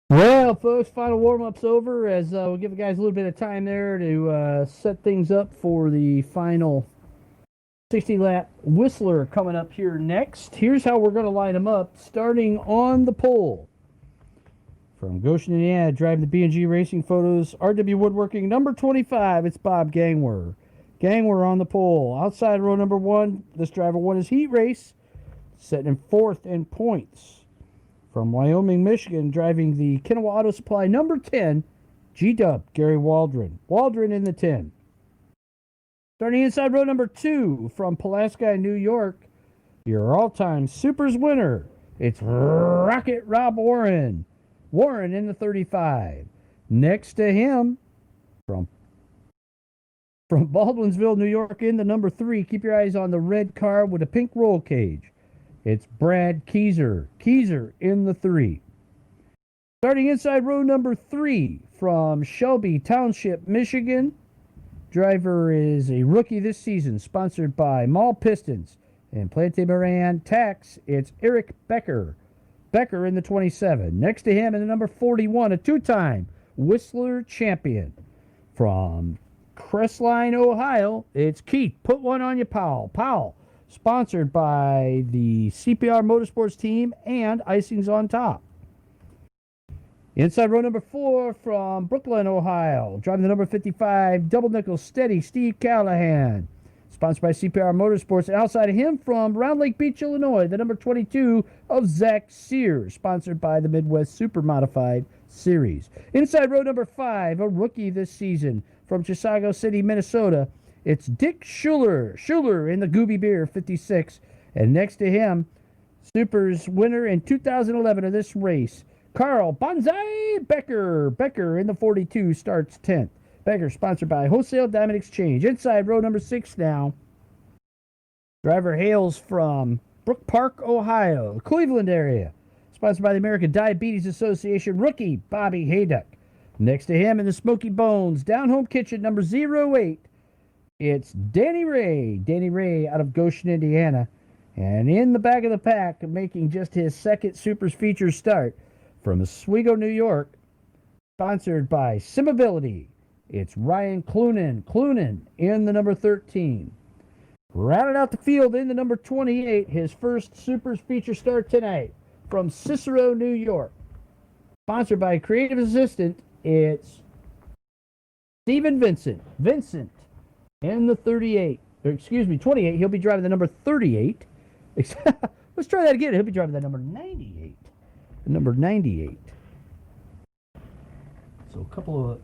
Well, folks, final warm-up's over as we'll give the guys a little bit of time there to set things up for the final 60-lap Whistler coming up here next. Here's how we're going to line them up, starting on the pole. From Goshen, Indiana, driving the B&G Racing Photos, RW Woodworking, number 25, it's Bob Gangwer. Gangwer on the pole. Outside row number 1, this driver won his heat race, setting in 4th in points. From Wyoming, Michigan, driving the Kenowa Auto Supply number 10, G-Dub, Gary Waldron. Waldron in the 10. Starting inside row number 2, from Pulaski, New York, your all-time Supers winner, it's Rocket Rob Warren. Warren in the 35. Next to him, from Baldwinsville, New York, in the number 3, keep your eyes on the red car with a pink roll cage. It's Brad Keyser. Keyser in the 3. Starting inside row number 3 from Shelby Township, Michigan. Driver is a rookie this season, sponsored by Mall Pistons and Plante Moran Tax. It's Eric Becker. Becker in the 27. Next to him in the number 41, a two-time Whistler champion. From Crestline, Ohio, it's Keith. Put one on you, Powell. Powell. Sponsored by the CPR Motorsports team and Icings on Top. Inside row number 4 from Brooklyn, Ohio. Driving the number 55, double nickel steady, Steve Callahan. Sponsored by CPR Motorsports. And outside of him from Round Lake Beach, Illinois, the number 22 of Zach Sears. Sponsored by the Midwest Supermodified Series. Inside row number 5, a rookie this season from Chisago City, Minnesota. It's Dick Schuler. Schuler in the Gooby Beer 56. And next to him, Supers winner in 2011 of this race, Carl Bonsai Becker. Becker in the 42 starts 10th. Becker sponsored by Wholesale Diamond Exchange. Inside row number 6 now. Driver hails from Brook Park, Ohio, the Cleveland area. Sponsored by the American Diabetes Association. Rookie Bobby Hayduck. Next to him in the Smoky Bones, Down Home Kitchen number 08. It's Danny Ray. Danny Ray out of Goshen, Indiana. And in the back of the pack, making just his second Supers feature start from Oswego, New York, sponsored by Simability. It's Ryan Clunan. Clunan in the number 13. Rounding out the field in the number 28, his first Supers feature start tonight from Cicero, New York. Sponsored by Creative Assistant, it's Stephen Vincent. Vincent in the 38. Or excuse me, 28. He'll be driving the number 38. Let's try that again. He'll be driving the number 98. The number 98. So a couple of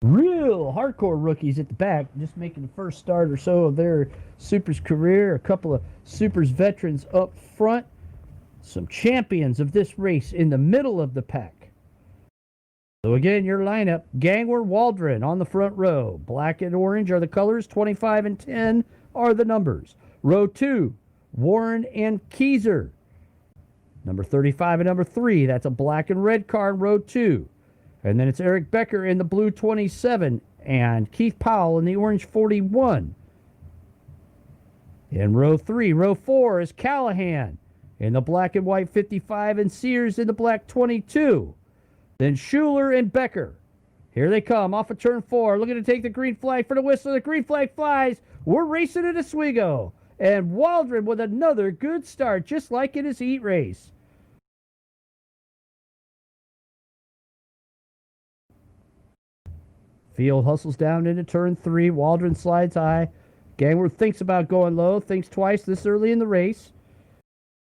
real hardcore rookies at the back, just making the first start or so of their Supers career. A couple of Supers veterans up front. Some champions of this race in the middle of the pack. So again, your lineup, Gangwer, Waldron on the front row. Black and orange are the colors. 25 and 10 are the numbers. Row 2, Warren and Keyser. Number 35 and number 3, that's a black and red car in row 2. And then it's Eric Becker in the blue 27 and Keith Powell in the orange 41. In row 3, row 4 is Callahan in the black and white 55 and Sears in the black 22. Then Schuler and Becker. Here they come off of turn 4, looking to take the green flag for the Whistler. The green flag flies. We're racing at Oswego. And Waldron with another good start, just like in his heat race. Field hustles down into turn 3. Waldron slides high. Gangwer thinks about going low, thinks twice this early in the race.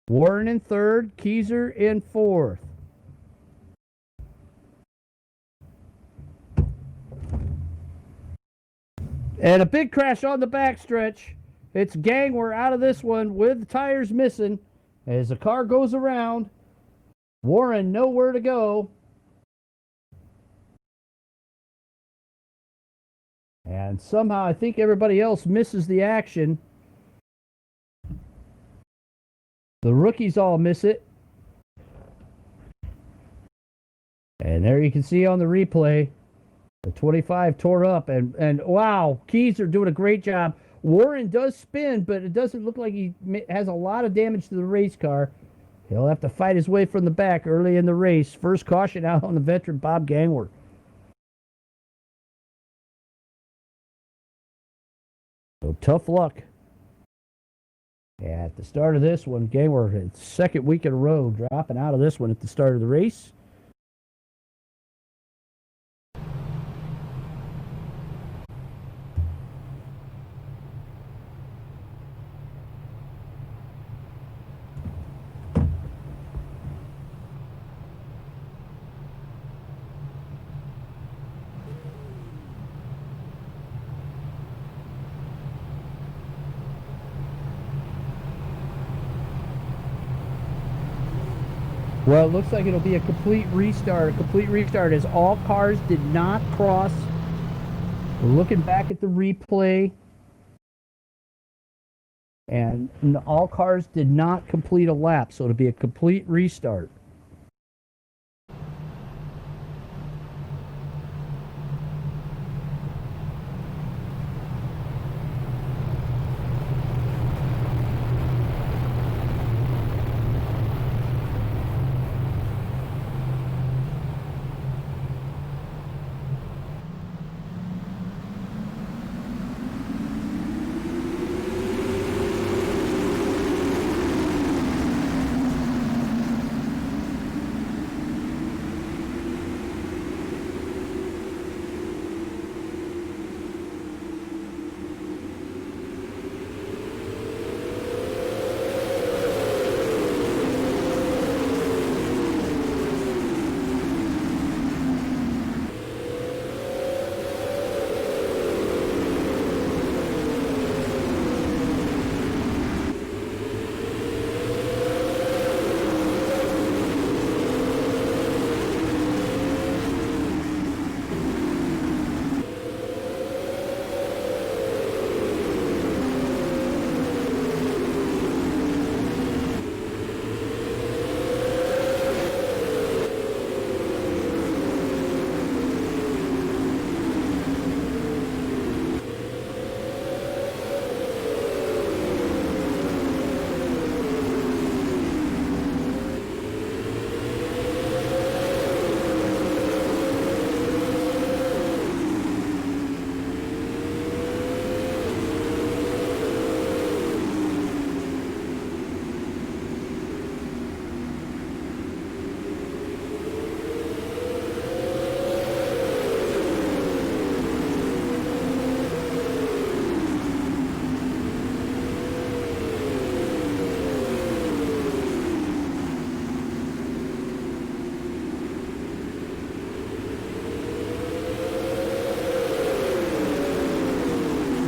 Warren in 3rd, Keyser in 4th. And a big crash on the backstretch. It's Gangwer out of this one with the tires missing as the car goes around. Warren nowhere to go. And somehow I think everybody else misses the action. The rookies all miss it. And there you can see on the replay, the 25 tore up. And wow, Keys are doing a great job. Warren does spin, but it doesn't look like he has a lot of damage to the race car. He'll have to fight his way from the back early in the race. First caution out on the veteran Bob Gangwer. So tough luck. At the start of this one, Gangwer, second week in a row, dropping out of this one at the start of the race. Well, it looks like it'll be a complete restart. A complete restart as all cars did not cross. We're looking back at the replay. And all cars did not complete a lap, so it'll be a complete restart.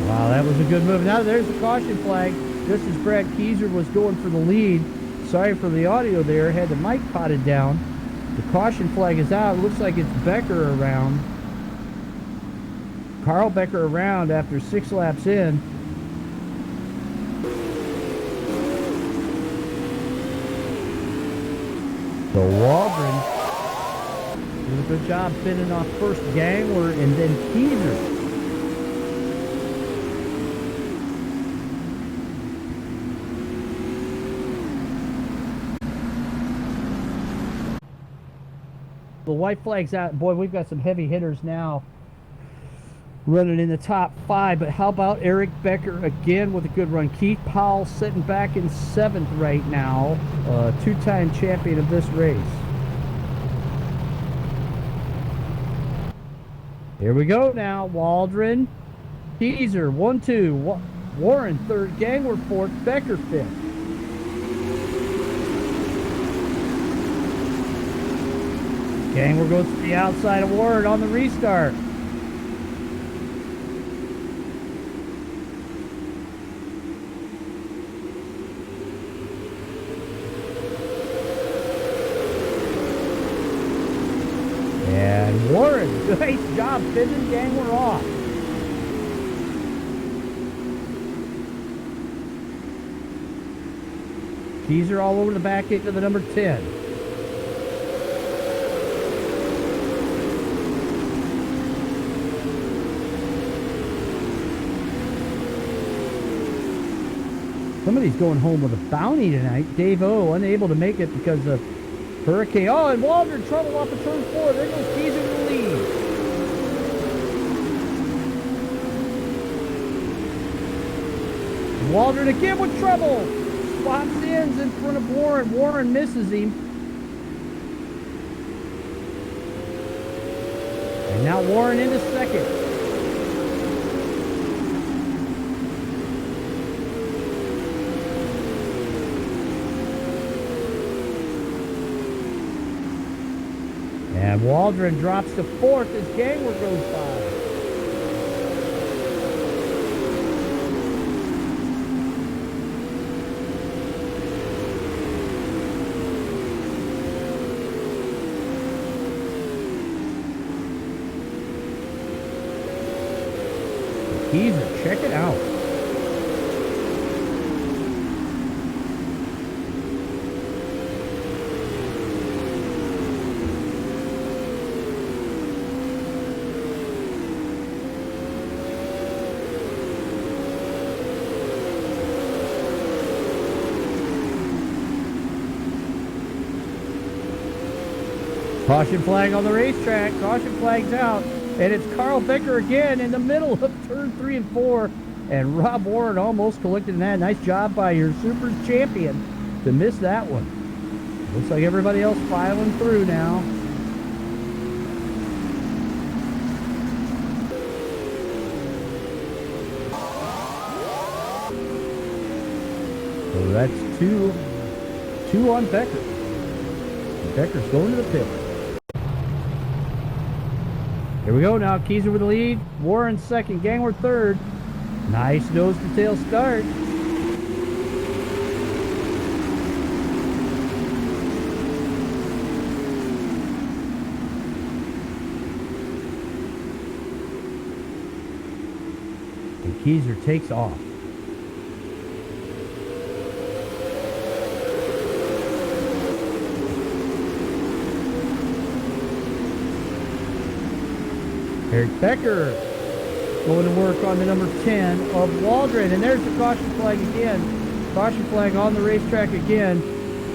Wow, that was a good move. Now there's the caution flag. Just as Brad Keyser was going for the lead. Sorry for the audio there. Had the mic potted down. The caution flag is out. It looks like it's Becker around. Carl Becker around after 6 laps in. So Waldron did a good job fending off first Gangler and then Keyser. The white flag's out. Boy, we've got some heavy hitters now running in the top 5. But how about Eric Becker again with a good run? Keith Powell sitting back in 7th right now. Two-time champion of this race. Here we go now. Waldron, Keyser, 1-2. Warren 3rd, Gangler 4th, Becker 5th. Gangler goes to the outside of Warren on the restart. And Warren, nice job fending Gangler off. Keyser all over the back into the number 10. Somebody's going home with a bounty tonight. Dave O unable to make it because of hurricane. Oh, and Waldron trouble off of turn 4. There goes Keezer to the lead. Waldron again with trouble. Swaps ends in front of Warren. Warren misses him. And now Warren into second. And Waldron drops to fourth as Gangler goes by. Keezer, check it out. Caution flag on the racetrack. Caution flag's out. And it's Carl Becker again in the middle of turn 3 and 4. And Rob Warren almost collected in that. Nice job by your super champion to miss that one. Looks like everybody else filing through now. So that's two on Becker. Becker's going to the pit. Here we go now. Keezer with the lead. Warren second. Gangler third. Nice nose to tail start. And Keezer takes off. Eric Becker going to work on the number 10 of Waldron. And there's the caution flag again. Caution flag on the racetrack again.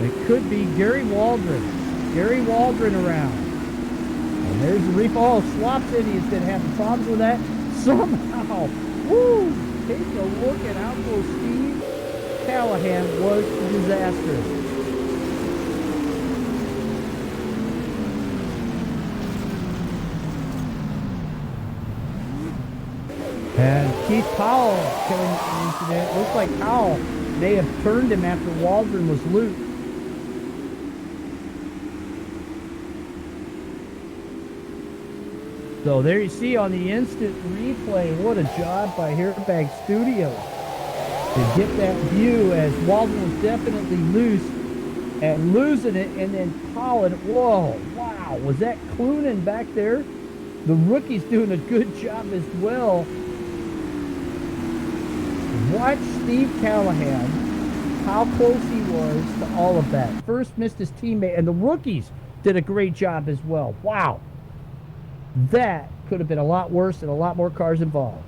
It could be Gary Waldron. Gary Waldron around. And there's the reef. Oh, Swaps Indians been having problems with that somehow. Woo! Take a look at how close Steve Callahan was disastrous. And Keith Powell killing an incident. Looks like Powell may have turned him after Waldron was loose. So there you see on the instant replay, what a job by Hairbag Studios to get that view as Waldron was definitely loose and losing it, and then Powell, whoa, wow, was that Clunan back there? The rookie's doing a good job as well. Watch Steve Callahan, how close he was to all of that. First missed his teammate, and the rookies did a great job as well. Wow. That could have been a lot worse and a lot more cars involved.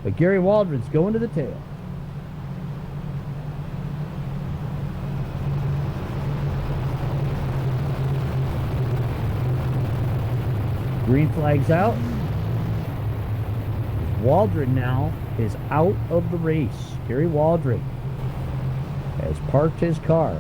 But Gary Waldron's going to the tail. Green flag's out. Waldron now is out of the race. Gary Waldron has parked his car.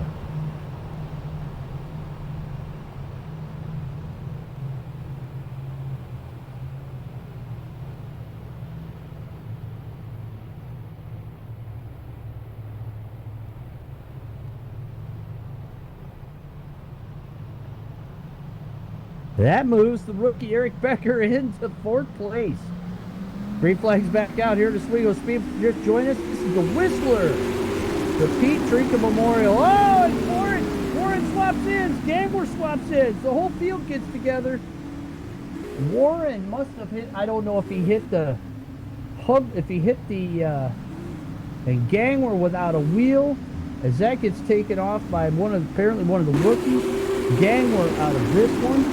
That moves the rookie Eric Becker into fourth place. Green flag's back out here to Oswego Speedway. Just join us. This is the Whistler. The Pete Trenca Memorial. Oh, and Warren swaps in. Gangler swaps in. The whole field gets together. Warren must have hit, I don't know if he hit the hub, if he hit the, and Gangler without a wheel, as that gets taken off by apparently one of the rookies. Gangler out of this one.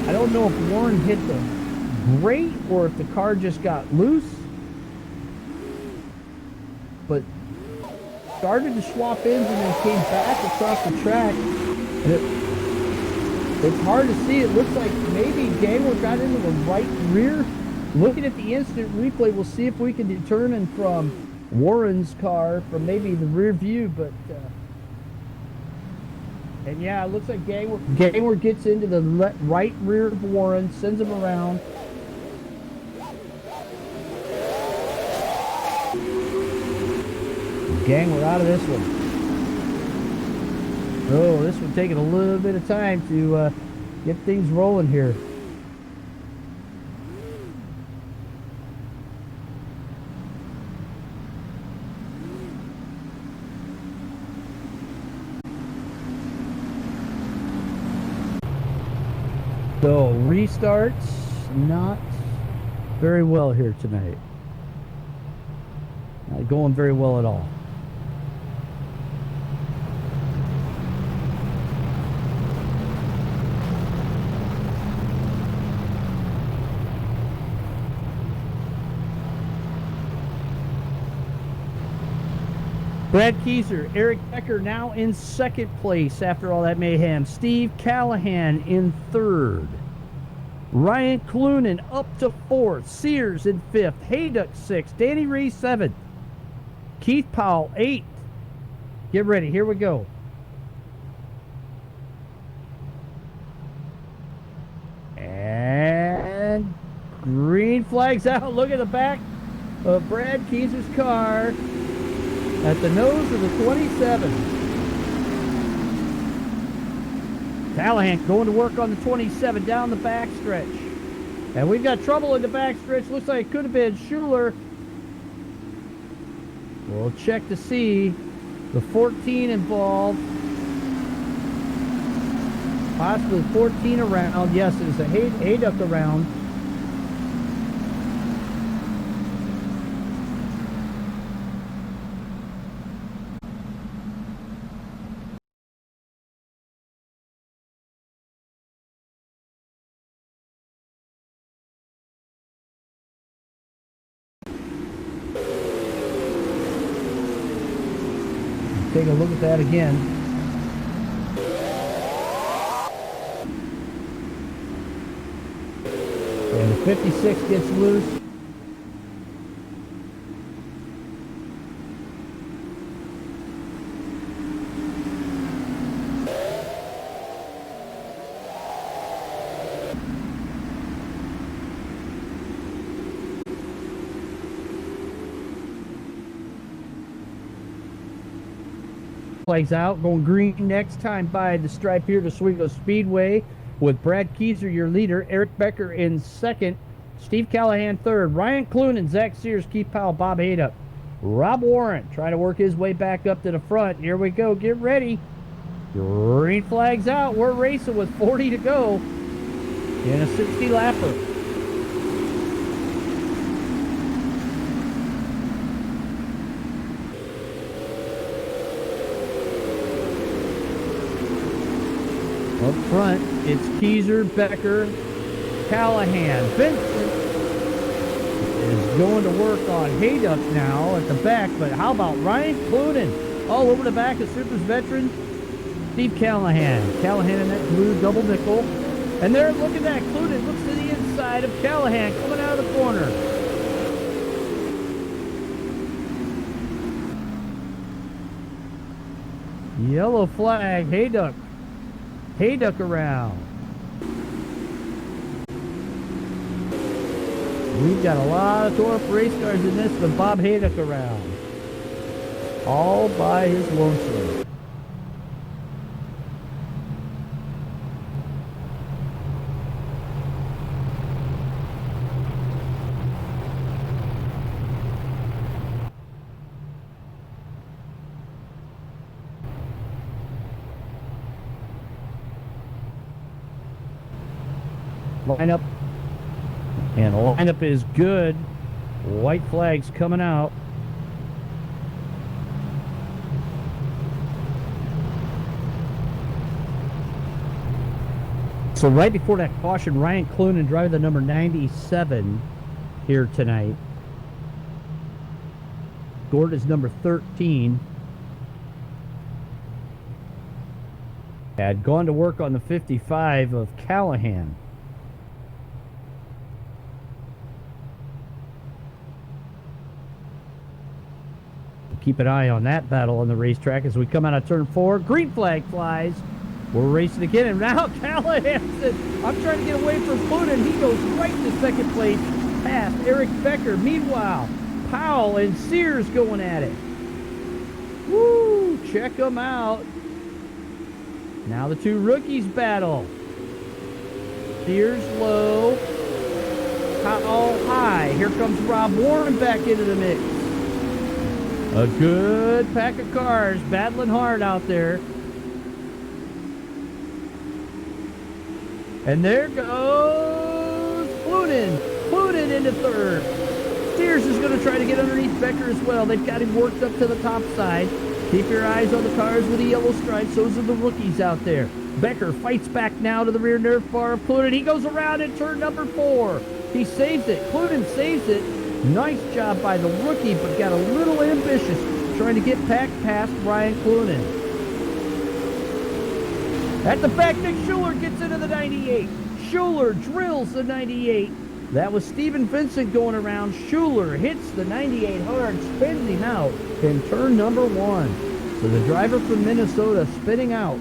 I don't know if Warren hit the grate or if the car just got loose, but started to swap ends and then came back across the track. And it's hard to see. It looks like maybe Gangler got into the right rear. Looking at the instant replay, we'll see if we can determine from Warren's car from maybe the rear view, but and yeah, it looks like Gangler gets into the right rear of Warren, sends him around. Gangler out of this one. Oh, this one taking a little bit of time to get things rolling here. So restarts not very well here tonight. Not going very well at all. Brad Kieser, Eric Becker now in second place after all that mayhem. Steve Callahan in third. Ryan Clunan up to fourth. Sears in fifth. Hayduck sixth. Danny Ray seventh. Keith Powell eighth. Get ready. Here we go. And green flags out. Look at the back of Brad Kieser's car at the nose of the 27. Callahan going to work on the 27 down the backstretch. And we've got trouble in the backstretch. Looks like it could have been Schuler. We'll check to see the 14 involved. Possibly 14 around. Yes, it's a Hayduck around. Take a look at that again. And the 56 gets loose. Flags out, going green next time by the stripe here to Oswego Speedway with Brad Kieser, your leader, Eric Becker in second, Steve Callahan third, Ryan Clunan, Zach Sears, Keith Powell, Bob Hayduck. Rob Warren trying to work his way back up to the front. Here we go, get ready. Green flags out, we're racing with 40 to go in a 60 lapper. Up front, it's Kieser, Becker, Callahan. Vincent is going to work on Hayduck now at the back, but how about Ryan Clunan all over the back of Super's veteran Steve Callahan. Callahan in that blue double nickel. And there, look at that. Clunan looks to the inside of Callahan coming out of the corner. Yellow flag, Hayduck. Hayduck around. We've got a lot of Torp race cars in this, but Bob Hayduck around. All by his lonesome. Lineup, and the lineup is good. White flags coming out. So right before that caution, Ryan Clunan driving the number 97 here tonight. Gord is number 13. Had gone to work on the 55 of Callahan. Keep an eye on that battle on the racetrack as we come out of turn 4. Green flag flies. We're racing again, and now Callahan said, I'm trying to get away from Pluton. He goes right to second place past Eric Becker. Meanwhile, Powell and Sears going at it. Woo! Check them out. Now the two rookies battle. Sears low. Powell high. Here comes Rob Warren back into the mix. A good pack of cars battling hard out there. And there goes Pluton. Pluton into third. Sears is going to try to get underneath Becker as well. They've got him worked up to the top side. Keep your eyes on the cars with the yellow stripes. Those are the rookies out there. Becker fights back now to the rear nerve bar of Pluton. He goes around in turn number 4. He saves it. Pluton saves it. Nice job by the rookie, but got a little ambitious trying to get back past Ryan Clunan. At the back, Nick Schuler gets into the 98. Schuler drills the 98. That was Steven Vincent going around. Schuler hits the 98 hard, spins him out in turn number 1. So the driver from Minnesota spinning out.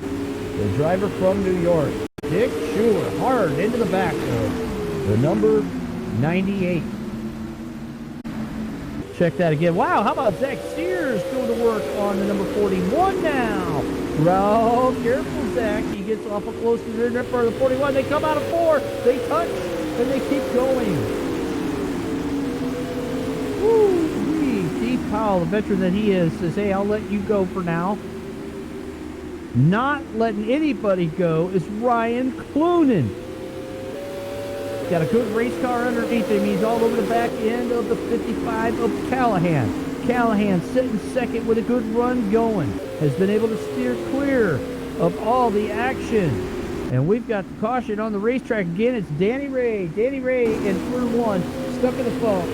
The driver from New York, Dick Schuler, hard into the back of the number 98. Check that again. Wow, how about Zach Sears going to work on the number 41 now? Oh, careful, Zach. He gets awful close to the rear part of the 41. They come out of 4. They touch, and they keep going. Woo-wee. Steve Powell, the veteran that he is, says, hey, I'll let you go for now. Not letting anybody go is Ryan Clunan. Got a good race car underneath him. He's all over the back end of the 55 of Callahan. Callahan sitting second with a good run going. Has been able to steer clear of all the action. And we've got the caution on the racetrack again. It's Danny Ray. Danny Ray in turn 1. Stuck in the foam.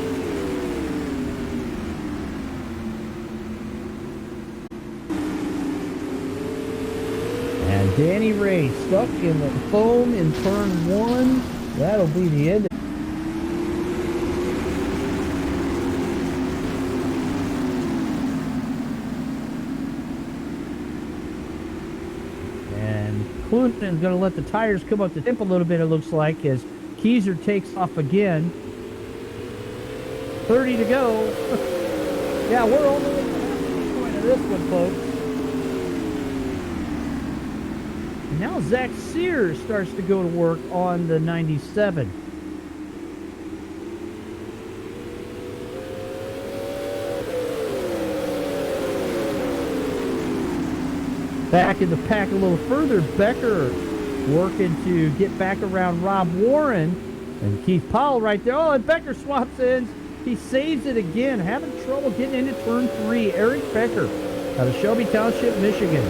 And Danny Ray stuck in the foam in turn 1. That'll be the end. And Clunton's going to let the tires come up the temp a little bit, it looks like, as Keyser takes off again. 30 to go. Yeah, we're only at the point of this one, folks. Now Zach Sears starts to go to work on the 97. Back in the pack a little further, Becker working to get back around Rob Warren. And Keith Powell right there. Oh, and Becker swaps in. He saves it again. Having trouble getting into turn 3. Eric Becker out of Shelby Township, Michigan.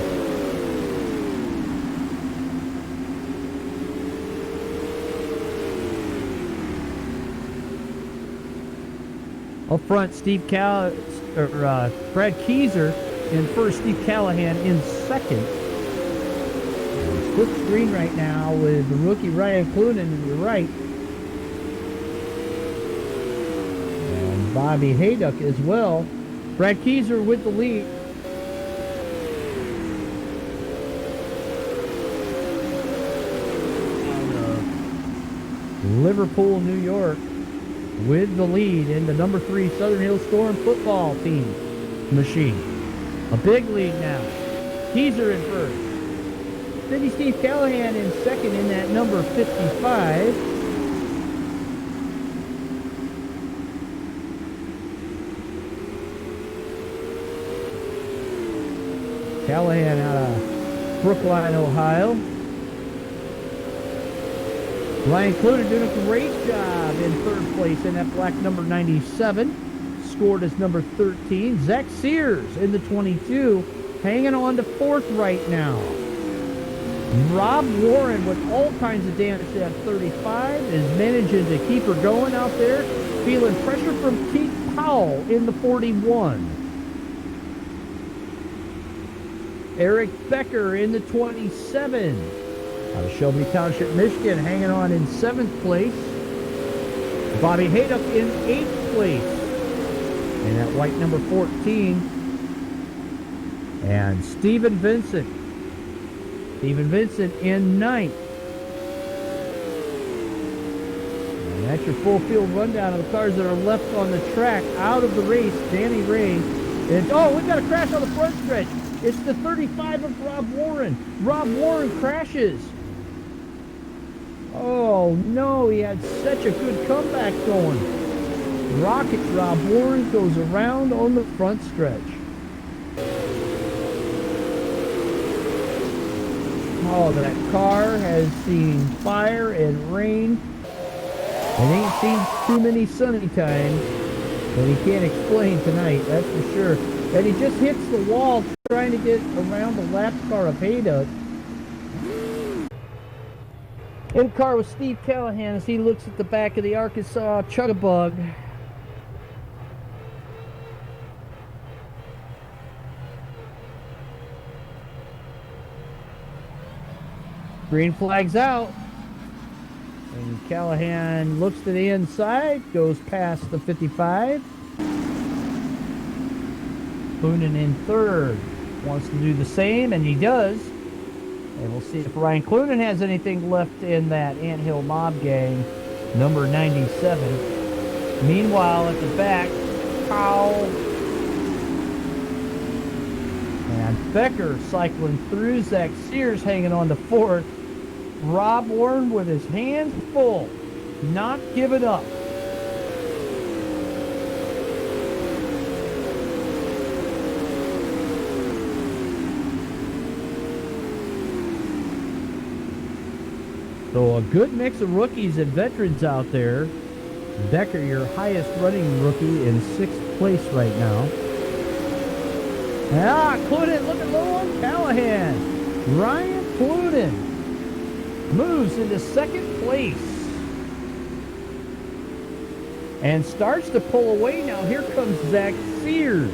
Up front, Brad Keyser in first, Steve Callahan in second. Split screen right now with the rookie Ryan Clunan to the right. And Bobby Hayduck as well. Brad Keyser with the lead. Liverpool, New York, with the lead in the number 3 Southern Hills Storm football team machine. A big lead now. Keyser in first. Then Steve Callahan in second in that number 55. Callahan out of Brookline, Ohio. Ryan Clunan doing a great job in third place in that black number 97. Scored as number 13. Zach Sears in the 22. Hanging on to fourth right now. Rob Warren with all kinds of damage at 35 is managing to keep her going out there. Feeling pressure from Keith Powell in the 41. Eric Becker in the 27. Out of Shelby Township, Michigan, hanging on in 7th place. Bobby Hayduck in 8th place. And that white number 14. And Stephen Vincent. Stephen Vincent in 9th. And that's your full field rundown of the cars that are left on the track out of the race. Danny Ray. And, oh, we've got a crash on the front stretch. It's the 35 of Rob Warren. Rob Warren crashes. Oh, no, he had such a good comeback going. Rocket Rob Warren goes around on the front stretch. Oh, that car has seen fire and rain. It ain't seen too many sunny times, but he can't explain tonight, that's for sure. And he just hits the wall trying to get around the lap car of Hayduck. In the car with Steve Callahan as he looks at the back of the Arkansas Chug-a-Bug. Green flag's out. And Callahan looks to the inside, goes past the 55. Boonen in 3rd. Wants to do the same, and he does. And we'll see if Ryan Clunan has anything left in that Anthill Mob Gang, number 97. Meanwhile, at the back, Powell and Becker cycling through. Zach Sears hanging on to 4th. Rob Warren with his hands full, not giving up. So a good mix of rookies and veterans out there. Becker, your highest running rookie, in 6th place right now. Clunan looking low on Callahan. Ryan Clunan moves into 2nd place. And starts to pull away now. Here comes Zach Sears.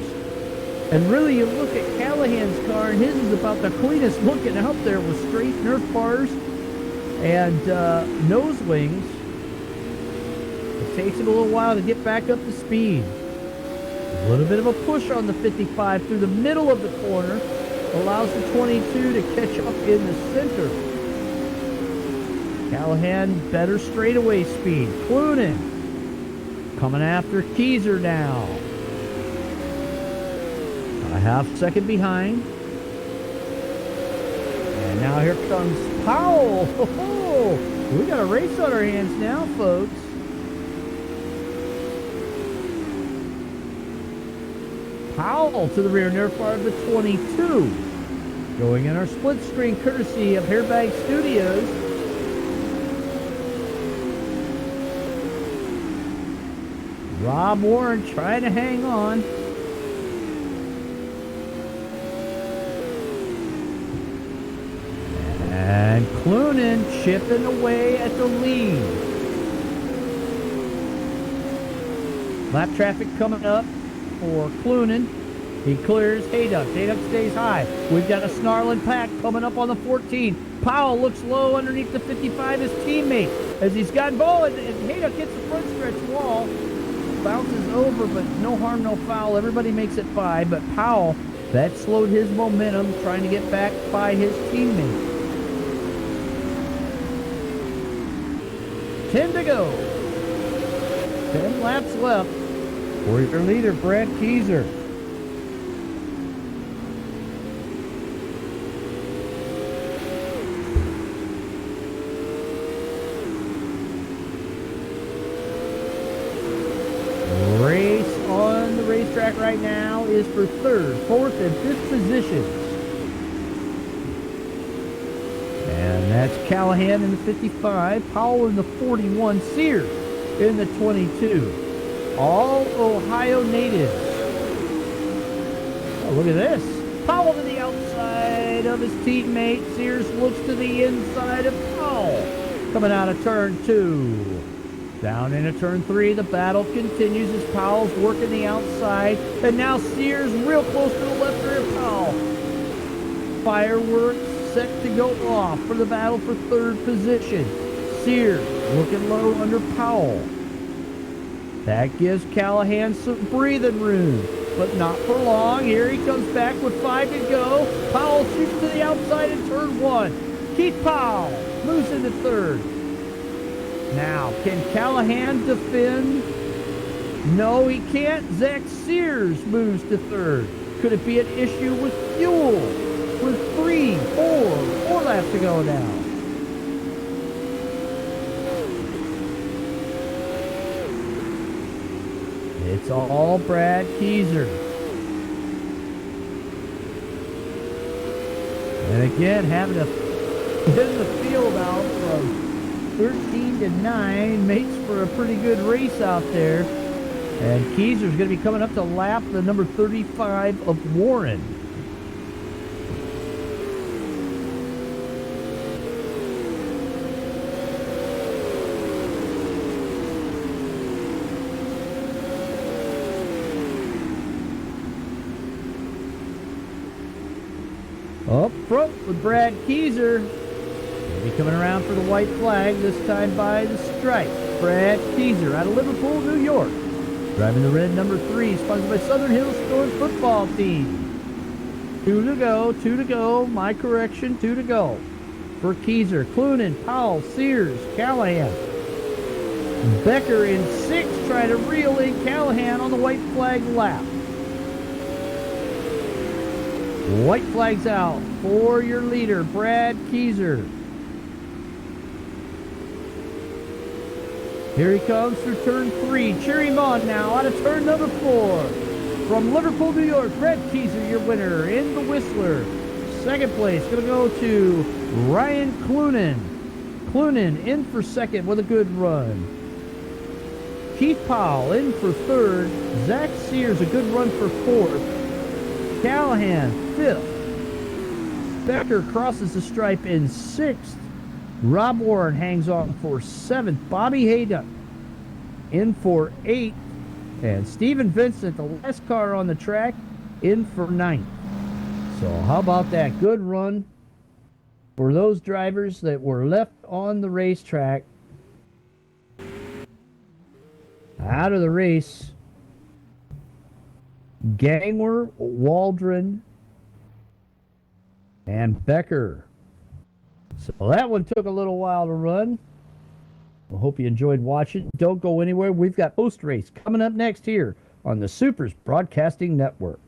And really, you look at Callahan's car, and his is about the cleanest looking out there with straight Nerf bars and nose wings. It takes him a little while to get back up to speed. A little bit of a push on the 55 through the middle of the corner allows the 22 to catch up in the center. Callahan better straightaway speed. Clunan coming after Keyser now. A half second behind. And now here comes Powell. Oh, we got a race on our hands now, folks. Powell to the rear, near part of the 22. Going in our split screen courtesy of Hairbag Studios. Rob Warren trying to hang on. And Clunan chipping away at the lead. Lap traffic coming up for Clunan. He clears Hayduck. Hayduck stays high. We've got a snarling pack coming up on the 14. Powell looks low underneath the 55, his teammate. As he's got ball, and Hayduck hits the front stretch wall. Bounces over, but no harm, no foul. Everybody makes it 5, but Powell, that slowed his momentum, trying to get back by his teammate. 10 to go. 10 laps left for your leader, Brad Keyser. Race on the racetrack right now is for 3rd, 4th, and 5th positions. And that's Callahan in the 55, Powell in the 41, Sears in the 22. All Ohio natives. Oh, look at this. Powell to the outside of his teammate. Sears looks to the inside of Powell. Coming out of turn 2. Down into turn 3, the battle continues as Powell's working the outside. And now Sears real close to the left rear Powell. Fireworks set to go off for the battle for third position. Sears looking low under Powell. That gives Callahan some breathing room, but not for long. Here he comes back with 5 to go. Powell shoots to the outside in turn 1. Keith Powell moves into third. Now, can Callahan defend? No, he can't. Zach Sears moves to third. Could it be an issue with fuel? With 3, 4 laps to go now. It's all Brad Keyser. And again, having to thin the field out from 13 to 9 makes for a pretty good race out there. And Keyser's going to be coming up to lap the number 35 of Warren. Up front with Brad Keyser. He'll be coming around for the white flag, this time by the stripe. Brad Keyser out of Liverpool, New York. Driving the red number 3, sponsored by Southern Hills Storm Football Team. 2 to go. My correction, 2 to go. For Keyser, Clunan, Powell, Sears, Callahan. Becker in 6, trying to reel in Callahan on the white flag lap. White flag's out for your leader, Brad Keyser. Here he comes through turn 3. Cheer him on now out of turn number 4. From Liverpool, New York, Brad Keyser, your winner in the Whistler. Second place going to go to Ryan Clunan. Clunan in for second with a good run. Keith Powell in for third. Zach Sears, a good run for fourth. Callahan, 5th. Becker crosses the stripe in 6th. Rob Warren hangs on for 7th. Bobby Hayduck in for 8th. And Stephen Vincent, the last car on the track, in for 9th. So how about that? Good run for those drivers that were left on the racetrack. Out of the race, Gangwer, Waldron, and Becker. So that one took a little while to run. I hope you enjoyed watching. Don't go anywhere. We've got post-race coming up next here on the Supers Broadcasting Network.